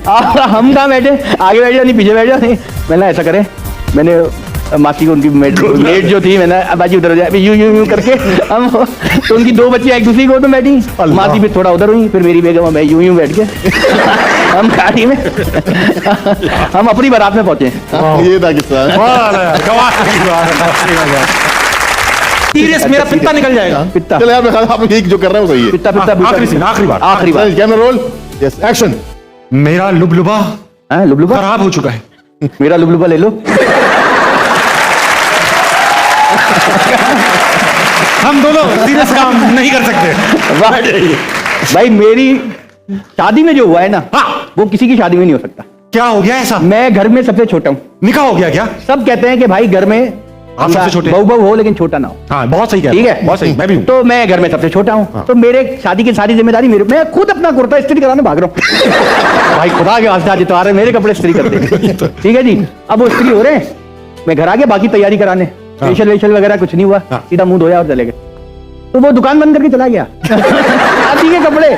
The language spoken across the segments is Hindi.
हम कहाँ बैठे, आगे बैठ जाओ नहीं पीछे बैठ जाओ नहीं। मैंने ऐसा करे, मैंने मासी को उनकी मेड जो थी, मैंने बाजी उधर हो जाए यूं यूं यूं करके हम, तो उनकी दो बच्चियां एक दूसरी को तो बैठी, मासी फिर थोड़ा उधर हुई, फिर मेरी बेगम मैं यूं यूं बैठ के हम गाड़ी में हम अपनी बारात में पहुंचे। ये था किस्सा। सीरियस, मेरा पित्ता निकल जाएगा। पित्ता चलो यार, आप एक जो कर रहे हो सही है। पित्ता पित्ता आखिरी बार। Camera roll, yes action. मेरा लुबलुबा लुबलुबा खराब हो चुका है। मेरा लुबलुबा ले लो। हम दोनों सीरियस काम नहीं कर सकते। भाई मेरी शादी में जो हुआ है ना, वो किसी की शादी में नहीं हो सकता। क्या हो गया ऐसा? मैं घर में सबसे छोटा हूँ। निकाह हो गया क्या? सब कहते हैं कि भाई घर में आप सबसे छोटे, बहू हो लेकिन छोटा ना हो। हाँ, बहुत सही, ठीक है, बहुत सही। मैं भी हूँ। तो मैं घर में सबसे छोटा हूँ, तो मेरे शादी की सारी जिम्मेदारी मेरे, मैं खुद अपना कुर्ता इस्त्री कराने भाग रहा हूँ। भाई खुदा के वास्ते आज इतवार है, मेरे कपड़े इस्त्री करते हैं। ठीक है जी, अब वो इस्त्री हो रहे हैं, मैं घर आ गया बाकी तैयारी कराने, फेशियल वेशियल वगैरह कुछ नहीं हुआ, सीधा मुंह धोया और चले गए। तो वो दुकान बंद करके चला गया। शादी के कपड़े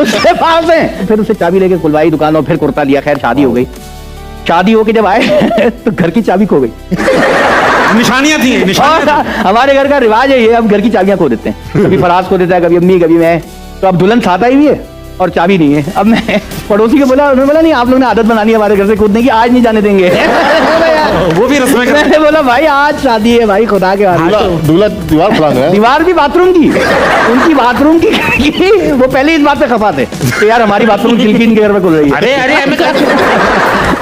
उसके पास हैं, फिर उसे चाबी लेके खुलवाई दुकान और फिर कुर्ता लिया। खैर शादी हो गई। शादी होके जब आए तो घर की चाबी खो गई। निशानियां थी, हमारे घर का रिवाज है ये, अब घर की चाबियां खो देते हैं। कभी फराज खो देता है, कभी अम्मी, कभी मैं। तो अब दुल्हन साथ आई हुई है और चाबी नहीं है। अब मैं पड़ोसी को बोला, उन्होंने बोला नहीं आप लोग ने आदत बनानी है हमारे घर से कूदने की, आज नहीं जाने देंगे। वो भी रस्में। मैंने बोला भाई आज शादी है भाई, खुदा के वास्ते। दूल्हा दीवार फलांग है, दीवार भी बाथरूम की, उनकी बाथरूम की। वो पहले इस बात पे खफा थे तो यार हमारी बाथरूम खिड़की इनके घर में खुल रही है। अरे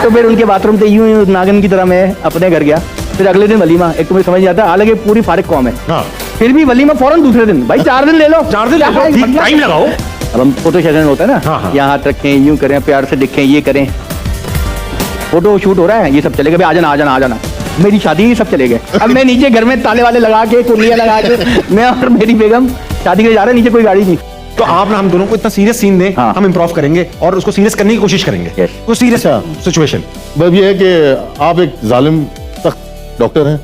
तो फिर उनके बाथरूम से यूं यूं नागन की तरह मैं अपने घर गया। फिर अगले दिन वलीमा, एक तो मुझे समझ नहीं आता, हालांकि पूरी फारिग कौम है, फिर भी वलीमा फौरन दूसरे दिन। भाई 4 दिन ले लो, 4 दिन टाइम लगाओ। अब हम फोटो सेशन होता है ना, यहाँ हाथ रखें, यूं करें, प्यार से दिखें, ये करें, फोटो शूट हो रहा है, ये सब चले गए। आ जाना आ जाना आ जाना, मेरी शादी ही सब चले गए। अब मैं नीचे घर में ताले वाले लगा के, कुंडियां लगा के, मैं और मेरी बेगम शादी के लिए जा रहे हैं, नीचे कोई गाड़ी नहीं। तो आप ना हम दोनों को इतना सीरियस सीन दें, हम इम्प्रूव करेंगे और उसको सीरियस करने की कोशिश करेंगे। तो सीरियस सिचुएशन बस ये है कि आप एक जालिम सख्त डॉक्टर हैं।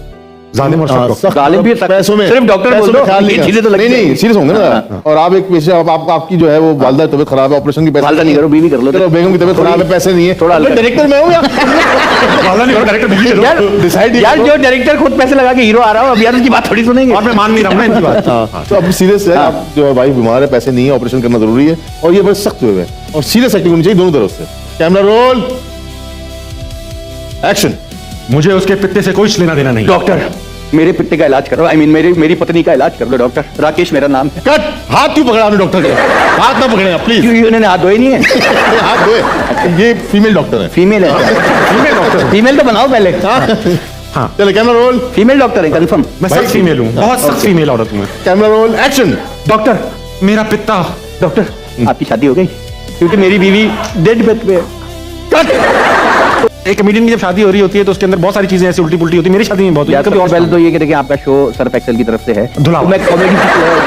जालिम और सख्त, जालिम भी पैसों में, सिर्फ डॉक्टर बोल दो, चीजें तो लगती हैं। नहीं सीरियस होंगे ना। और आप एक पेशे, आपकी जो है वो वालदा की तबीयत खराब है, ऑपरेशन की पैसे वालदा नहीं करो, बीवी कर लो। चलो बेगम की तबीयत खराब है, पैसे नहीं है, थोड़ा डायरेक्टर मैं हूँ यार जो डायरेक्टर खुद पैसे लगा के हीरो आ रहा हो, अब यार उसकी बात थोड़ी सुनेंगे। और मैं मान नहीं रहा हूं ना इनकी बात। तो अब सीरियस है, आप जो है भाई बीमार है, पैसे नहीं है, ऑपरेशन करना जरूरी है, और ये बड़े सख्त हुए हैं और सीरियस एक्टिंग होनी चाहिए दोनों तरफ से। Camera roll, action. मुझे उसके पित्ते से कोई लेना देना नहीं। डॉक्टर मेरे पित्ते का इलाज करो, मेरी पत्नी का इलाज कर लो डॉक्टर। राकेश मेरा नाम है। कट। हाथ क्यों पकड़ा आपने डॉक्टर के? हाथ ना पकड़े प्लीज। उन्होंने हाथ धोए नहीं है। हाथ धोए। ये फीमेल डॉक्टर है। फीमेल है, फीमेल डॉक्टर, फीमेल तो बनाओ पहले। हाँ चलो कैमरा रोल। फीमेल डॉक्टर है कंफर्म। मैं सख्त फीमेल हूँ, बहुत सख्त फीमेल औरत हूँ। Camera roll, action. डॉक्टर मेरा पित्ता। डॉक्टर आपकी शादी हो गई, क्योंकि मेरी बीवी डेड बेड पे। एक कमेडियन की जब शादी हो रही होती है तो उसके अंदर बहुत सारी चीजें ऐसी उल्टी पुल्टी होती है। मेरी शादी में बहुत हुई। कभी और पहले तो ये कि देखिए आपका शो सर्फ एक्सेल की तरफ से है, धुला। तो मैं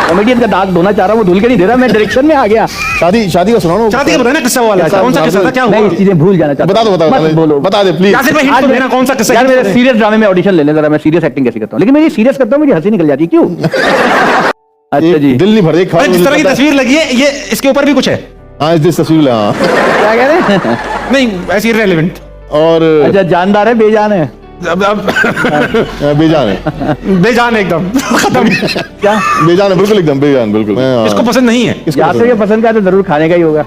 कॉमेडियन का दाग धोना चाह रहा हूँ, वो धुल के नहीं दे रहा, मैं डायरेक्शन में आ गया। शादी का सुनाओ। शादी का बताना किस्सा वाला, कौन सा किस्सा था, क्या मैं हुआ? ये चीजें भूल जाना चाहता हूँ। बता दो बोलो, बता दे प्लीज। आज देना कौन सा किस्सा। यार मेरे सीरियस ड्रामे में ऑडिशन ले लें जरा, मैं सीरियस एक्टिंग कैसे करता हूँ, लेकिन मैं ये सीरियस करता हूँ, मेरी हंसी निकल जाती है, क्यों? अच्छा जी, दिल नहीं भर रही। जिस तरह की तस्वीर लगी है, ये इसके ऊपर भी कुछ है। हाँ इस तस्वीर, हाँ क्या कह रहे हैं? नहीं ऐसी रेलेवेंट। और अच्छा जानदार है बेजान है? बेजान है। बेजान एकदम खत्म। क्या बेजान है? बिल्कुल एकदम बेजान, बिल्कुल। इसको पसंद नहीं है। यहाँ से ये पसंद का तो जरूर खाने का ही होगा।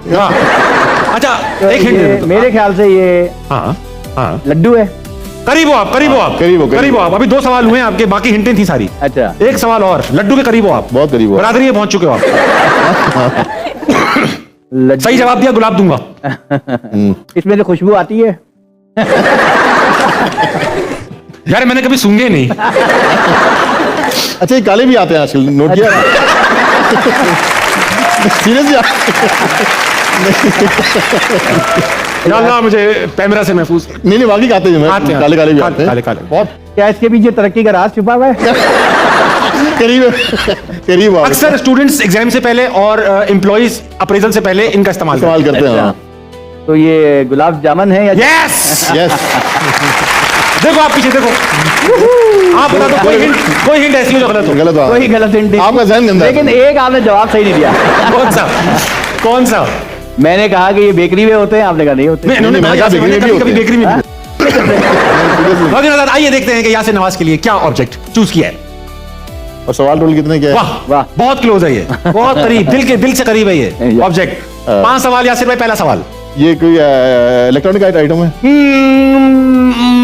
अच्छा तो एक हिंट मेरे ख्याल से ये हाँ लड्डू है। करीब हो आप, करीब हो आप, करीब हो आप। अभी 2 सवाल हुए हैं आपके, बाकी हिंटें थी सारी। अच्छा एक सवाल और, लड्डू के करीब हो आप, बहुत करीब हो। बरादरी में पहुंच चुके हो आप। सही जवाब दिया, गुलाब दूंगा। इसमें तो खुशबू आती है। यार मैंने कभी सूंघे नहीं। अच्छा ये काले भी आते हैं आजकल, नोट किया? सीरियसली? या अल्लाह मुझे कैमरा से महफूज। नहीं वाकई आते हैं, काले काले भी आते हैं। काले बहुत। क्या इसके पीछे तरक्की का राज छुपा हुआ है? करीब अक्सर स्टूडेंट्स एग्जाम से पहले और एम्प्लॉइज अप्रेजल से पहले इनका इस्तेमाल करते हैं। तो ये गुलाब जामुन है या? Yes yes. देखो आप पीछे देखो, आप बता दो कोई हिंट ऐसी हो जो गलत हो। गलत कोई गलत हिंट आपका ज़हन गंदा है। लेकिन एक आपने जवाब सही नहीं दिया। कौन सा? मैंने कहा कि ये बेकरी में होते हैं, आपने कहा नहीं होते। नहीं, इन्होंने नहीं, कहा मैंने यासिर कहा भाई ने बेकरी में कभी-कभी भी बेकरी में भी। बहुत दिनों बाद आइए देखते हैं कि यासिर नवाज के लिए क्या ऑब्जेक्ट चूज किया है। और सवाल टोल कितने क्या है? वाह वाह। बहुत क्लोज है ये, बहुत करीब, दिल से करीब है ये या। ऑब्जेक्ट। 5 सवाल यासिर भाई। पहला सवाल ये कोई इलेक्ट्रॉनिक आइटम है?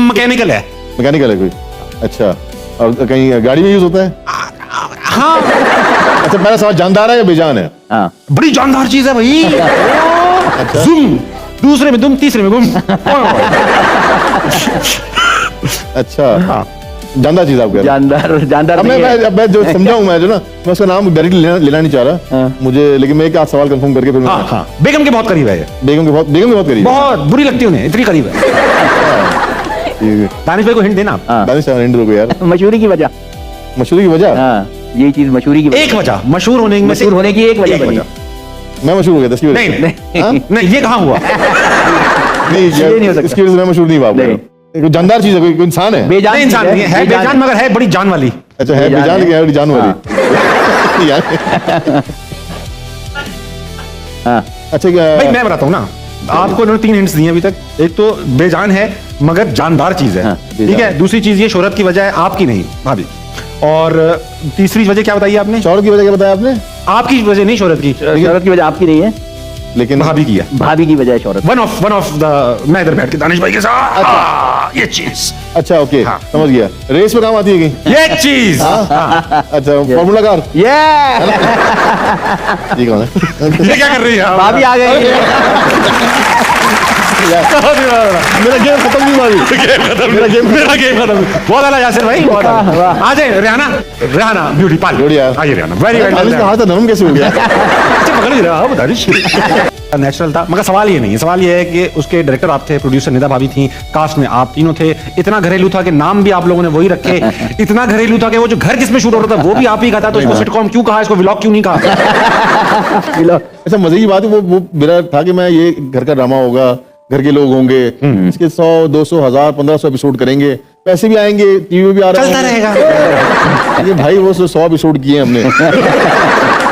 मैकेनिकल है। मैकेनिकल है कोई? अच्छा, और कहीं गाड़ी में यूज होता है? हाँ, अच्छा, पहला सवाल जानदार है या बेजान है? हाँ, बड़ी जानदार चीज है भाई। जुम, दूसरे में दुम, तीसरे में गुम। अच्छा, हाँ। जानदार चीज आप कह रहे हैं। जानदार अब नहीं है। अब मैं जो समझाऊं, मैं जो ना, मैं उसका नाम डायरेक्टली लेना नहीं चाह रहा हाँ। मुझे, लेकिन मैं एक आध सवाल कंफर्म करके फिर मैं हाँ हाँ, बेगम के बहुत करीब है ये। बेगम के बहुत करीब है। बहुत बुरी लगती है उन्हें, इतनी करीब है। ठीक है। दानिश भाई को हिंट देना। हाँ। दानिश साहब, हिंट दो को यार। मशहूरी की वजह। मशहूरी की वजह? हाँ, ये चीज मशहूरी की वजह। एक वजह, मशहूर होने में से मशहूर होने की एक वजह बनी। मैं मशहूर हो गया था इसकी वजह नहीं से। नहीं हाँ? नहीं, ये कहाँ हुआ? नहीं, ये नहीं हो सकता। इसकी वजह से मैं मशहूर नहीं हुआ। नहीं। कोई जानदार चीज है, कोई इंसान है? बेजान नहीं, इंसान चीज नहीं है, बेजान मगर है बड़ी जान वाली। अच्छा, है बेजान बेजान है। क्या है? बड़ी जान वाली यार। हाँ, अच्छा, क्या भाई मैं बताता हूँ ना, आपको इन्होंने 3 हिंट्स दिए अभी तक। एक तो बेजान है मगर जानदार चीज है, हाँ, ठीक है। दूसरी चीज ये शोहरत की वजह है, आपकी नहीं भाभी। और तीसरी वजह क्या बताई आपने? शौहरत की वजह क्या बताया आपने? आपकी वजह नहीं, शोहरत की, शोहरत की वजह आपकी नहीं है, लेकिन भाभी की है। भाभी की वजह है शोहरत। वन ऑफ द, मैं इधर बैठ के दानिश भाई के साथ ये चीज, अच्छा, ओके, हाँ। समझ गया। रेस में काम आती है कहीं? ये चीज। हाँ। अच्छा, फॉर्मूला कार? ये ये कौन है? ये क्या कर रही है? भाभी आ गई। मेरा गेम खत्म नहीं हुआ अभी। मेरा गेम खत्म। बहुत आला यासिर भाई, बहुत आला। वाह। आ जाए रेहाना ब्यूटी पार्लर। जोड़ी यार। आइए रेहाना, वेरी दानिश का हाथ नरम कैसे हो गया? अच्छा पकड़ ही रहा हो दानिश। नेचुरल था, मगर सवाल ये नहीं है। सवाल ये है कि उसके डायरेक्टर आप थे, प्रोड्यूसर निदा भाभी थी, कास्ट में आप तीनों थे। इतना घरेलू था कि नाम भी आप लोगों ने वही रखे। इतना घरेलू था कि वो जो घर किसमें शूट हो रहा था वो भी आप ही कहा था। तो इसको सिटकॉम क्यों कहा, इसको व्लॉग क्यों नहीं कहा? अच्छा, मजे की बात है, वो मेरा था कि मैं ये घर का ड्रामा होगा, घर के लोग होंगे, इसके 100, 200, 1000, 1500 एपिसोड करेंगे, पैसे भी आएंगे, टीवी में भी आ रहा चलता रहेगा। ये भाई वो 100 एपिसोड किए हैं हमने।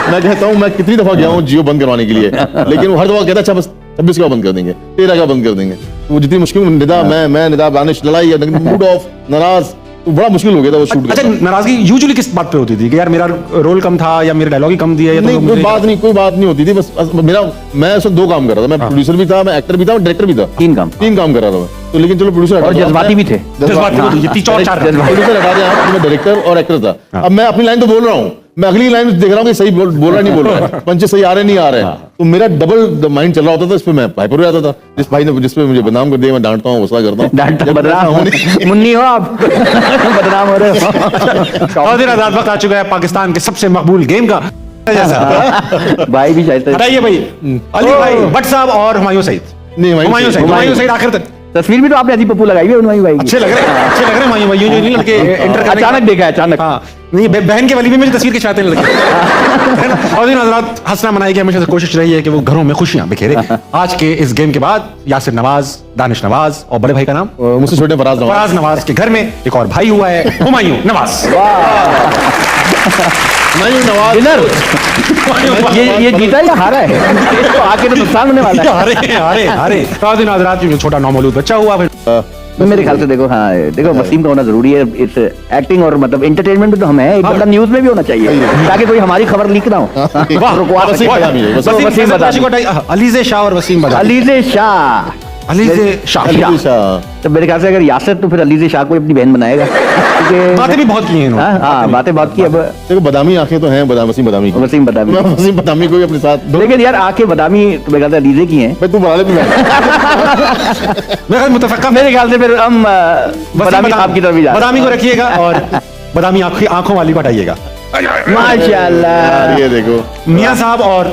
मैं कहता हूँ, मैं कितनी दफा गया हूँ जियो बंद करवाने के लिए, लेकिन वो हर दफा कहता अच्छा बस 26 का बंद कर देंगे, 13 का बंद कर देंगे। वो जितनी मुश्किल, निदा मैं निदा दानिश, लड़ाई, मूड ऑफ, नाराज, तो बड़ा मुश्किल हो गया था वो शूट अच्छा, करना। नाराजगी यूजुअली किस बात पे होती थी कि यार मेरा रोल कम था या मेरे डायलॉग ही कम दिए या नहीं, तो कोई बात नहीं होती थी। बस मैं उस वक्त 2 काम कर रहा था। मैं प्रोड्यूसर भी था, मैं एक्टर भी था, मैं डायरेक्टर भी था। 3 काम। 3 काम कर रहा था मैं। तो लेकिन चलो, प्रोड्यूसर और जज्बाती भी थे। जज्बाती भी थे, ये 3-4 प्रोड्यूसर हटा दिया, मैं डायरेक्टर और एक्टर था। अब मैं अपनी लाइन तो बोल रहा हूँ, मैं अगली लाइन देख रहा हूँ कि सही बोल रहा नहीं बोल रहा है, पंचे सही आ रहे नहीं आ रहे हैं। तो मेरा डबल माइंड चल रहा होता था। इस पे मैं हाइपर हो जाता था। जिस भाई ने, जिस पे मुझे बदनाम कर दिया, मैं डांटता हूँ, गुस्सा करता हूँ। डांटो, बदनाम मुन्नी हो आप। बदनाम हो रहे हो। और दिन आजाद वक्त आ चुका है पाकिस्तान के सबसे मकबूल गेम का जैसा। भाई भी चाहते हटाइए भाई, अली भाई भट्ट साहब और हुमायूं सईद। नहीं, हुमायूं सईद आखिर तक तस्वीर भी तो आपने अजीब पप्पू लगाई है हुमायूं भाई की। अच्छे लग रहे हुमायूं भाई। यूं नहीं लड़के एंटर करने अचानक देखा है, अचानक। हाँ, नहीं बहन के वली में मुझे तस्वीर खिंचाते लगे। और दिन हजरात, हंसना मनाई की हमेशा से कोशिश रही है कि वो घरों में खुशियां बिखेरे। आज के इस गेम के बाद यासिर नवाज, दानिश नवाज और बड़े भाई का नाम मुझसे छोटे फराज नवाज। फराज नवाज के घर में एक और भाई हुआ है, हुमायूं नवाज। हुमायूं नवाज। विनर। ये जीता या हारा है? तो आके तो नुकसान होने वाला है। हारे। और दिन हजरात, छोटा नौमौलूद बच्चा हुआ फिर। तो मेरे ख्याल से देखो, हाँ देखो, वसीम का होना जरूरी है। इस एक्टिंग और मतलब एंटरटेनमेंट में तो हम है, एक बंदा न्यूज में भी होना चाहिए ताकि कोई हमारी खबर लीक ना हो। रुकवा सके। वसीम अलीजे शाह और वसीम बदामी। अलीजे शाह। अलीजे शाह। तो मेरे ख्याल से अगर यासर तो फिर अलीजे शाह को अपनी बहन बनाएगा, क्योंकि बातें भी बहुत की हैं इन्होंने। हाँ, बातें बहुत की। अब देखो, बदामी आंखें तो हैं, वसीम बदामी की। वसीम बदामी। मैं वसीम बदामी को भी अपने साथ। लेकिन यार आंखें बदामी तो मेरे ख्याल से अलीजे की हैं। भाई तू बना ले भी। मेरे मुतफक्का मेरे ख्याल से फिर हम बदामी साहब की तरफ ही जा रहे हैं। बदामी को रखिएगा और बदामी आंखों वाली को हटाइएगा। माशाल्लाह। ये देखो, मियां साहब और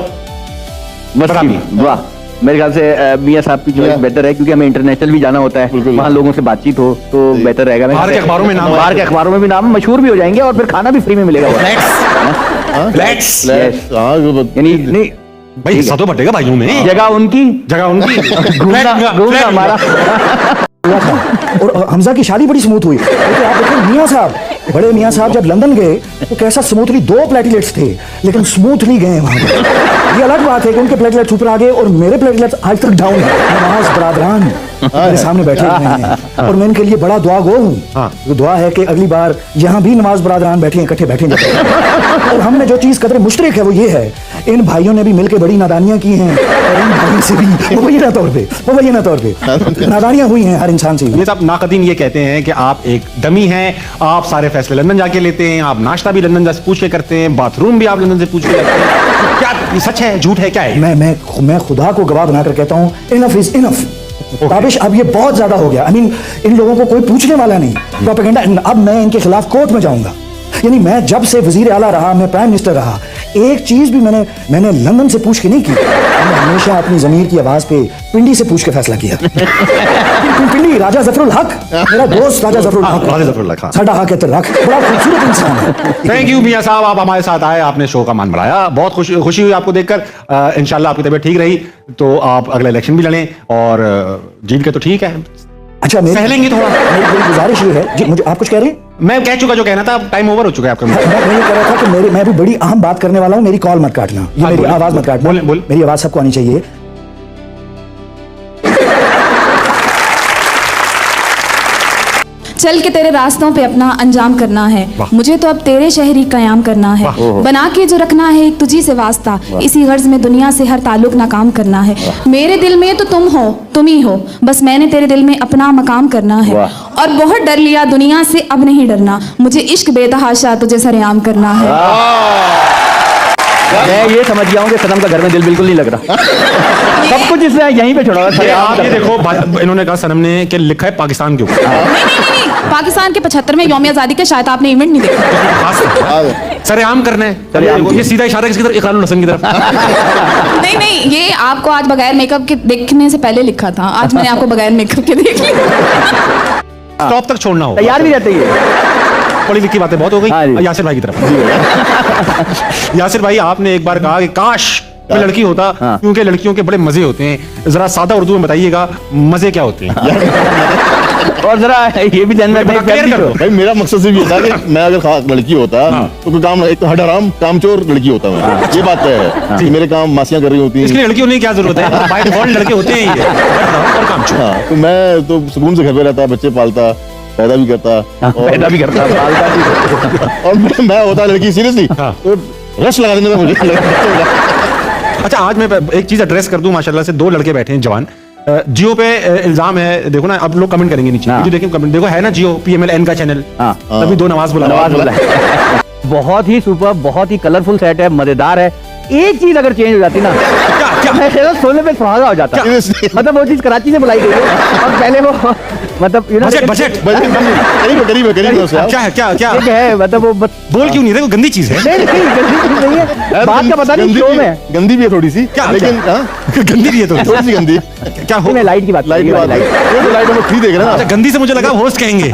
बदामी। वाह, मेरे ख्याल से मियां साहब की चॉइस बेहतर है, क्योंकि हमें इंटरनेशनल भी जाना होता है, बिल्कुल। वहाँ लोगों से बातचीत हो तो बेहतर रहेगा। बाहर के अखबारों में नाम, बाहर के अखबारों में भी नाम, मशहूर भी हो जाएंगे और फिर खाना भी फ्री में मिलेगा। फ्लैट्स। यानी नहीं भाई, हिस्सा तो बटेगा भाइयों में। जगह उनकी घूमना हमारा। गया था और हमजा की शादी बड़ी स्मूथ हुई। तो आप देखो मियाँ साहब, बड़े मियाँ साहब जब लंदन गए तो कैसा स्मूथली 2 प्लेटलेट्स थे लेकिन स्मूथली गए वहां पर। ये अलग बात है कि उनके प्लेटलेट्स ऊपर आ गए और मेरे प्लेटलेट्स आज तक डाउन है। नमाज बरादरान मेरे सामने बैठे हुए हैं और मैं इनके लिए बड़ा दुआ गो हूँ। वो दुआ है कि अगली बार यहाँ भी नमाज बरादरान बैठे इकट्ठे बैठेंगे। और हमने जो चीज कदर मुश्तरक है वो ये है, इन भाइयों ने भी मिलकर बड़ी नादानियां की हैं और इन भाइयों से भी मुबैना तौर पे नादानियां हुई हैं हर इंसान से। ये सब नाकदीन ये कहते हैं कि आप एक डमी हैं, आप सारे फैसले लंदन जाके लेते हैं, आप नाश्ता भी लंदन से पूछ के करते हैं, बाथरूम भी आप लंदन से पूछ के करते हैं। क्या ये सच है, झूठ है, क्या है? मैं खुदा को गवाह बनाकर कहता हूँ, इनफ इज इनफ। ताबिश अब ये बहुत ज्यादा हो गया। इन लोगों को कोई पूछने वाला नहीं, प्रोपेगेंडा। अब मैं इनके खिलाफ कोर्ट में जाऊंगा। यानी मैं जब से वजीर आला रहा, मैं प्राइम मिनिस्टर रहा, एक चीज भी मैंने लंदन से पूछ के नहीं की। मैंने हमेशा अपनी जमीर की आवाज पे पिंडी से पूछ के फैसला किया। पिंडी राजा जफरुल हक, मेरा दोस्त राजा जफरुल हक, साडा हक है तो रख, बड़ा खूबसूरत इंसान है। थैंक यू मियां साहब, आप हमारे साथ आए, आपने शो का मान बढ़ाया, बहुत खुशी हुई आपको देखकर। इंशाल्लाह आपकी तबीयत ठीक रही तो आप अगला इलेक्शन भी लड़ें और जीत के तो ठीक है। अच्छा सहलेंगे थोड़ा। मेरी गुजारिश ये है जी, मुझे आप कुछ कह रहे हैं? मैं कह चुका जो कहना था, टाइम ओवर हो चुका है आपका। मैं ये कह रहा था कि मैं भी बड़ी अहम बात करने वाला हूँ, मेरी कॉल मत काटना, ये मेरी आवाज मत काटना। बोल। मेरी आवाज सबको आनी चाहिए। चल के तेरे रास्तों पे अपना अंजाम करना है, मुझे तो अब तेरे शहर ही कयाम करना है, बना के जो रखना है एक तुझी से वास्ता, इसी गर्ज में दुनिया से हर ताल्लुक नाकाम करना है। मेरे दिल में तो तुम ही हो, बस मैंने तेरे दिल में अपना मकाम करना है। और बहुत डर लिया दुनिया से, अब नहीं डरना, मुझे इश्क बेतहाशा तुझे सरेआम करना है। मैं ये समझ गया हूँ कि सनम का घर में दिल बिल्कुल नहीं लग रहा। सब कुछ इसने यहीं पे छोड़ा हुआ है। आप ये देखो, इन्होंने कहा सनम ने कि लिखा है पाकिस्तान के ऊपर। नहीं, पाकिस्तान के 75वें यौम आजादी के शायद आपने इवेंट नहीं देखा। सरेआम करना है, ये सीधा इशारा किसकी तरफ? इकरारुल हसन की तरफ। नहीं, ये आपको आज बगैर मेकअप के देखने से पहले लिखा था, आज मैंने आपको बगैर मेकअप के देख लिया। स्टॉप तक छोड़ना हो, तैयार भी रहते हैं। पढ़ी लिखी बातें बहुत हो गई। यासिर भाई की तरफ। यासिर भाई, आपने एक बार कहा कि काश मैं लड़की होता, क्योंकि लड़कियों के बड़े मजे होते हैं। जरा सादा उर्दू में बताइएगा मजे क्या होते हैं। और जरा ये भी ध्यान में क्लियर करो भाई। मेरा मकसद सिर्फ ये था कि मैं अगर लड़की होता तो कोई काम, एक तो हडहराम कामचोर लड़की होता मैं। ये बात है कि मेरे काम मासियां कर रही होती हैं। इसके लिए लड़कियों की क्या जरूरत है? बाय डिफॉल्ट लड़के होते हैं ही और कामचोर। तो मैं तो सुकून से घर पे रहता, बच्चे पालता, पैदा भी करता और मैं होता लड़की सीरियसली तो रश लगा देने में मुझे। अच्छा, आज मैं एक चीज एड्रेस कर दूं, माशाल्लाह से 2 लड़के बैठे हैं जवान। जियो पे इल्जाम है, देखो ना, अब लोग कमेंट करेंगे नीचे, जो देखें कमेंट, देखो है ना जियो PMLN का चैनल, तभी 2 नवाज बुला। बहुत ही सुपर, बहुत ही कलरफुल सेट है, मजेदार है। एक चीज अगर चेंज हो जाती ना, क्या मैं सोने पे सुहागा हो जाता। मतलब वो चीज कराची से बुलाई गई है और पहले वो मतलब बजट क्या है, मतलब वो बोल क्यों नहीं रहे? वो गंदी चीज है। नहीं गंदी चीज नहीं है, बात का पता नहीं, शो में गंदी भी है थोड़ी सी, लेकिन गंदी भी है थोड़ी सी गंदी। क्या हो, लाइट की बात, लाइट हम फ्री देख रहे हैं। गंदी से मुझे लगा होस्ट कहेंगे।